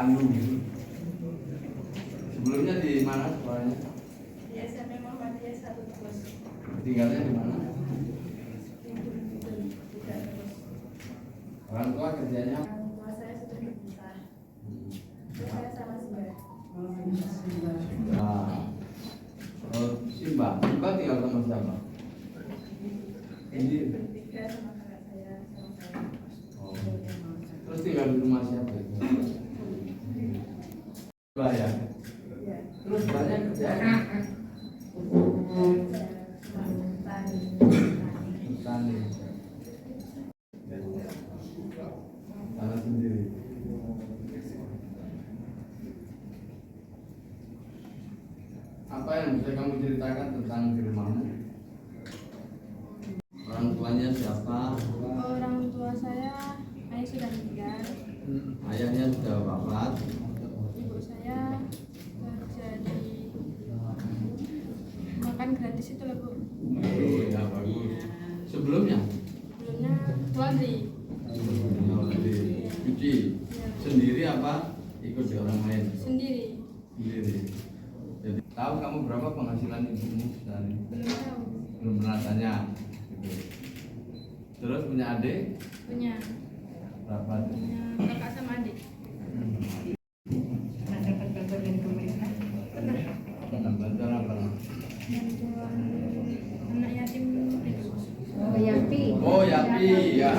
Pandu. Sebelumnya di mana sekolahnya? Di SMP Muhammadiyah 1 Terus. Tinggalnya di mana? Tidak terus. Orang tua kerjanya? Orang tua saya sudah berpisah. Terus saya sama Simba. Nah, Simba tinggal sama siapa? Ini. Bertiga sama kakak saya sama saya. Oh. Terus tinggal di rumah siapa itu? Ya. Iya. Terus banyak kerjaan? Tani. Tanah sendiri. Apa yang bisa kamu ceritakan tentang di rumahmu? Orang tuanya siapa? Orang tua saya, ayah sudah meninggal. Ayahnya sudah wafat. Ibu saya kerja di makan gratis itu loh Bu. Oh ya bagus. Sebelumnya? Sebelumnya laundry. Cuci sendiri apa ikut di orang lain? Sendiri. Sendiri. Jadi tahu kamu berapa penghasilan ibumu sehari? Belum tahu. Belum pernah tanya. Terus punya adik? Punya. Berapa? Punya kakak sama adik. Pernah dapat bantuan dari pemerintah? Pernah. Bantuan apa? Bantuan anak yatim itu. Oh, Yapi. Oh Yapi ya.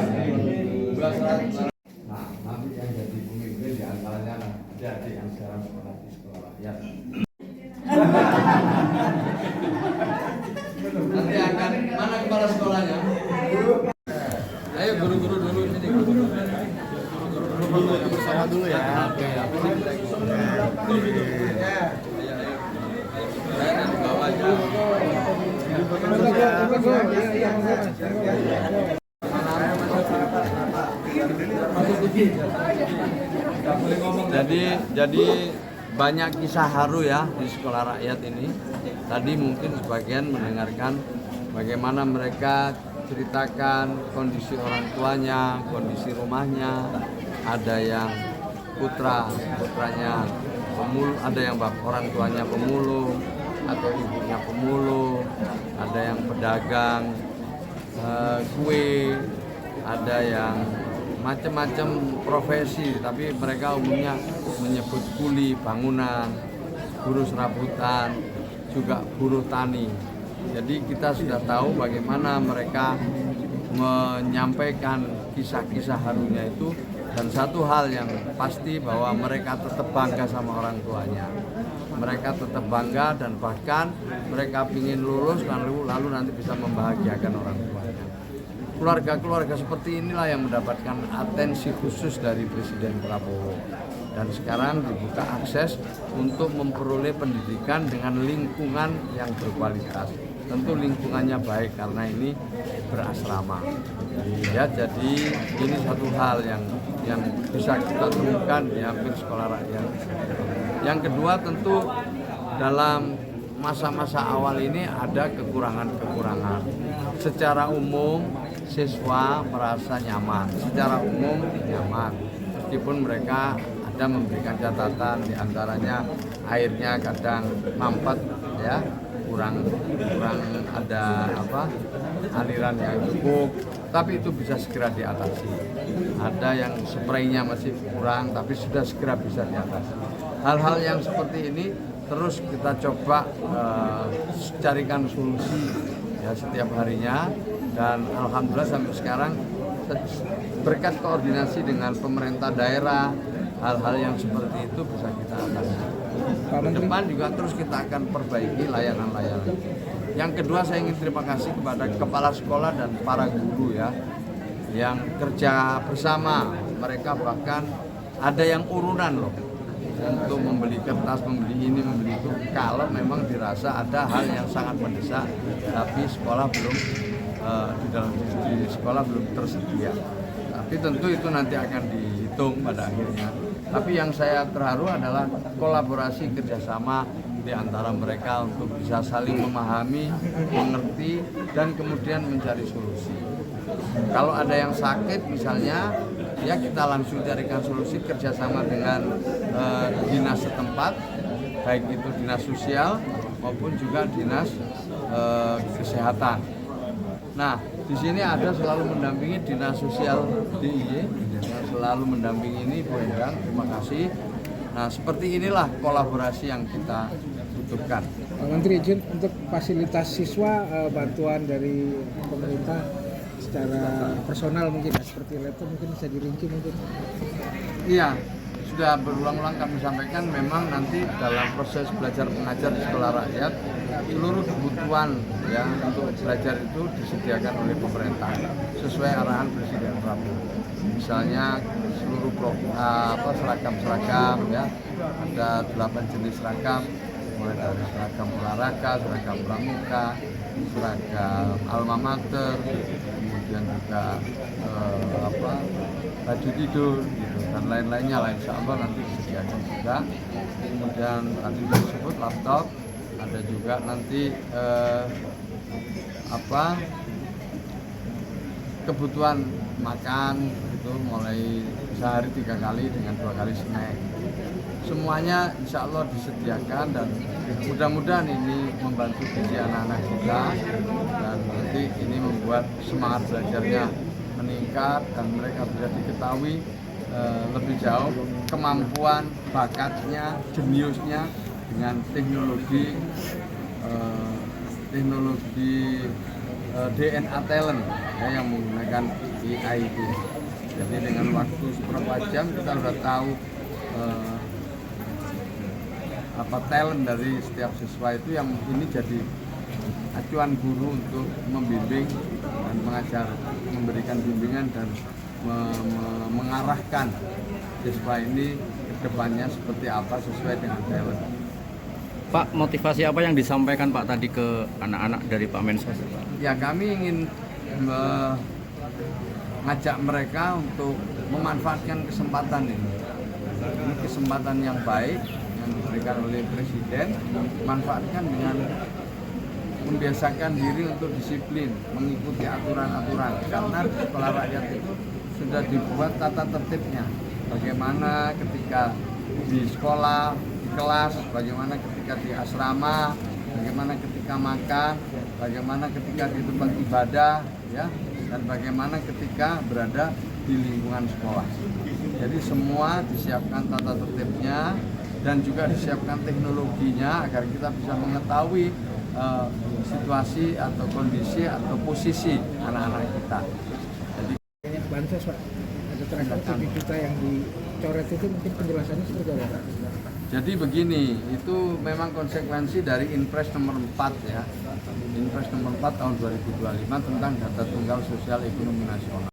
Nah, nanti yang jadi pemimpin di antaranya adik-adik yang sekarang sekolah di sekolah rakyat. Nanti akan mana kepala sekolahnya? Ayo guru-guru dulu sini. Guru-guru bersama dulu ya. Oke, apa sih? Saya nanti bawa aja. Jadi banyak kisah haru ya di sekolah rakyat ini. Tadi mungkin sebagian mendengarkan bagaimana mereka ceritakan kondisi orang tuanya, kondisi rumahnya. Ada yang putranya pemulung, ada yang orang tuanya pemulung atau ibunya pemulung, ada yang pedagang kue, ada yang macam-macam profesi, tapi mereka umumnya menyebut kuli bangunan, buruh serabutan, juga buruh tani. Jadi kita sudah tahu bagaimana mereka menyampaikan kisah-kisah harunya itu, dan satu hal yang pasti bahwa mereka tetap bangga sama orang tuanya. Mereka tetap bangga dan bahkan mereka ingin lulus lalu nanti bisa membahagiakan orang tuanya. Keluarga-keluarga seperti inilah yang mendapatkan atensi khusus dari Presiden Prabowo. Dan sekarang dibuka akses untuk memperoleh pendidikan dengan lingkungan yang berkualitas. Tentu lingkungannya baik karena ini berasrama. Ya, jadi ini satu hal yang bisa kita temukan di hampir sekolah rakyat. Yang kedua tentu dalam masa-masa awal ini ada kekurangan-kekurangan. Secara umum siswa merasa nyaman, secara umum nyaman. Meskipun mereka ada memberikan catatan, diantaranya airnya kadang mampet ya, kurang ada aliran yang cukup, tapi itu bisa segera diatasi. Ada yang spraynya masih kurang, tapi sudah segera bisa diatasi. Hal-hal yang seperti ini terus kita coba carikan solusi ya setiap harinya, dan alhamdulillah sampai sekarang berkat koordinasi dengan pemerintah daerah, hal-hal yang seperti itu bisa kita atasi. Ke depan juga terus kita akan perbaiki layanan-layanan. Yang kedua, saya ingin terima kasih kepada kepala sekolah dan para guru ya, yang kerja bersama. Mereka bahkan ada yang urunan loh untuk membeli kertas, membeli ini, membeli itu. Kalau memang dirasa ada hal yang sangat mendesak, tapi sekolah belum di sekolah belum tersedia. Tapi tentu itu nanti akan dihitung pada akhirnya. Tapi yang saya terharu adalah kolaborasi kerjasama di antara mereka untuk bisa saling memahami, mengerti, dan kemudian mencari solusi. Kalau ada yang sakit misalnya, ya kita langsung carikan solusi kerjasama dengan dinas setempat, baik itu dinas sosial maupun juga dinas kesehatan. Nah, di sini ada selalu mendampingi dinas sosial DIY yang selalu mendampingi ini, Bu Endang, terima kasih. Nah, seperti inilah kolaborasi yang kita butuhkan. Pak Menteri, izin untuk fasilitas siswa, bantuan dari pemerintah secara personal mungkin ya, seperti laptop mungkin bisa dirinci mungkin. Iya, sudah berulang-ulang kami sampaikan memang nanti dalam proses belajar mengajar di sekolah rakyat seluruh kebutuhan ya untuk belajar itu disediakan oleh pemerintah sesuai arahan Presiden Prabowo. Misalnya seluruh seragam-seragam ya, ada 8 jenis seragam, mulai dari seragam olahraga, seragam pramuka, seragam alma mater, kemudian juga baju tidur gitu, dan lain-lainnya lah, insya Allah nanti disediakan juga. Kemudian tadi disebut laptop, ada juga nanti kebutuhan makan itu mulai sehari 3 kali dengan 2 kali snack. Semuanya insya Allah disediakan dan mudah-mudahan ini membantu gizi anak-anak kita dan nanti ini membuat semangat belajarnya meningkat dan mereka bisa diketahui lebih jauh kemampuan, bakatnya, jeniusnya dengan teknologi DNA talent ya, yang menggunakan AI itu. Jadi dengan waktu seberapa jam kita sudah tahu talent dari setiap siswa itu, yang ini jadi acuan guru untuk membimbing dan mengajar, memberikan bimbingan dan mengarahkan siswa ini ke depannya seperti apa sesuai dengan talent. Pak, motivasi apa yang disampaikan Pak tadi ke anak-anak dari Pak Mensos? Ya, kami ingin mengajak mereka untuk memanfaatkan kesempatan ini. Ini kesempatan yang baik yang diberikan oleh Presiden, manfaatkan dengan membiasakan diri untuk disiplin, mengikuti aturan-aturan. Karena di sekolah rakyat itu sudah dibuat tata tertibnya. Bagaimana ketika di sekolah, di kelas, bagaimana ketika di asrama, bagaimana ketika makan, bagaimana ketika di tempat ibadah, ya, dan bagaimana ketika berada di lingkungan sekolah. Jadi semua disiapkan tata tertibnya dan juga disiapkan teknologinya agar kita bisa mengetahui situasi atau kondisi atau posisi anak-anak kita. Jadi Bansos Pak, ada terakhir TV kita yang dicoret itu mungkin penjelasannya seperti apa? Jadi begini, itu memang konsekuensi dari Inpres nomor 4 ya. Inpres nomor 4 tahun 2025 tentang data tunggal sosial ekonomi nasional.